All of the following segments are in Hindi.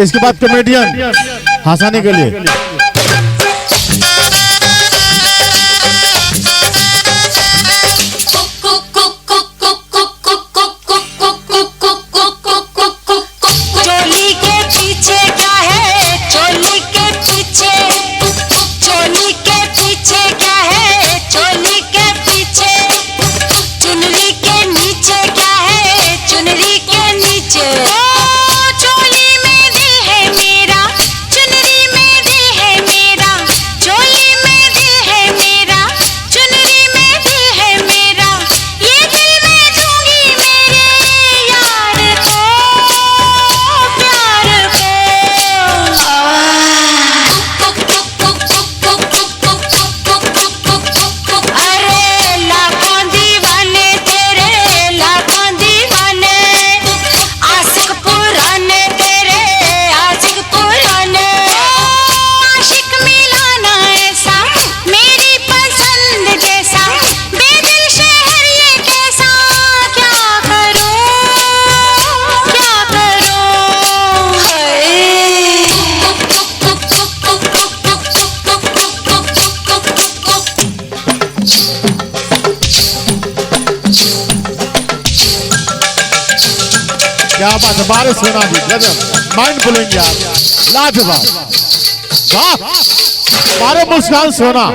इसके बाद कॉमेडियन हंसाने के लिए क्या बात है, बारिश होना भी गजब, माइंड ब्लोइंग यार, लाजवाब, वाह, बारे मुस्कान सोना,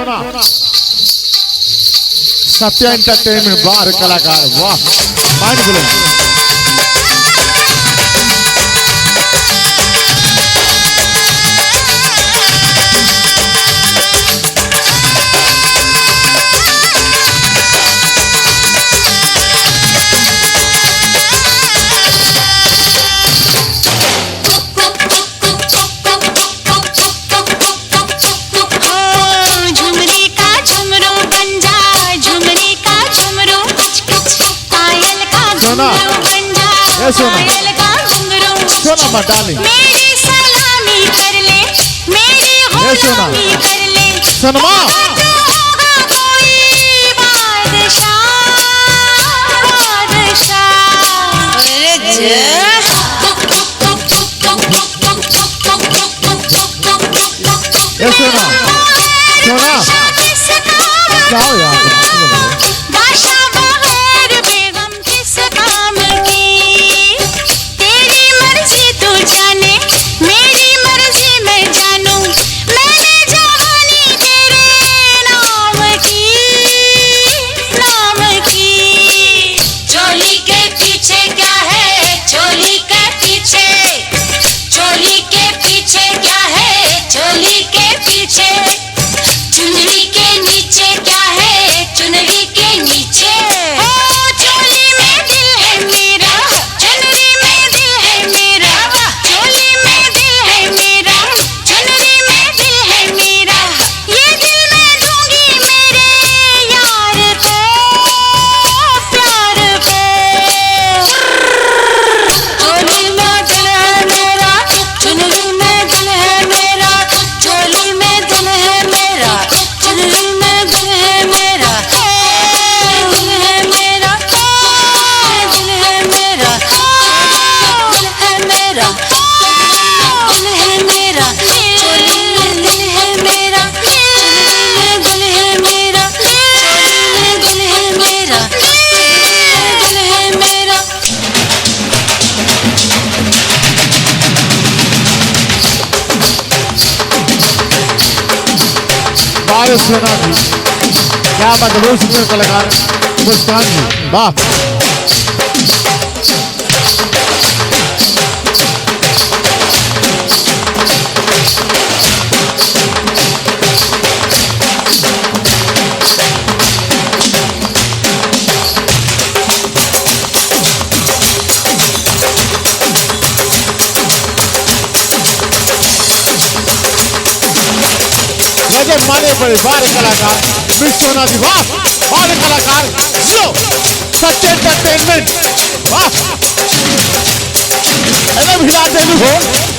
सत्या एंटरटेनमेंट बाहर कलाकार, वाह, माइंड ब्लोइंग। सोना मत डाली, मेरी सलामी कर ले, मेरी गुलामी कर ले, सनमा सोना जाओ यार, सोना जी, क्या मतलब सुंदर कलाकार मुस्कान जी, वाह। माने पड़े बारे कलाकार विश्वनाथ जी, वाह, बारे कलाकार जो सत्य एंटरटेनमेंट, वाह, एकदम हिला देलू हो।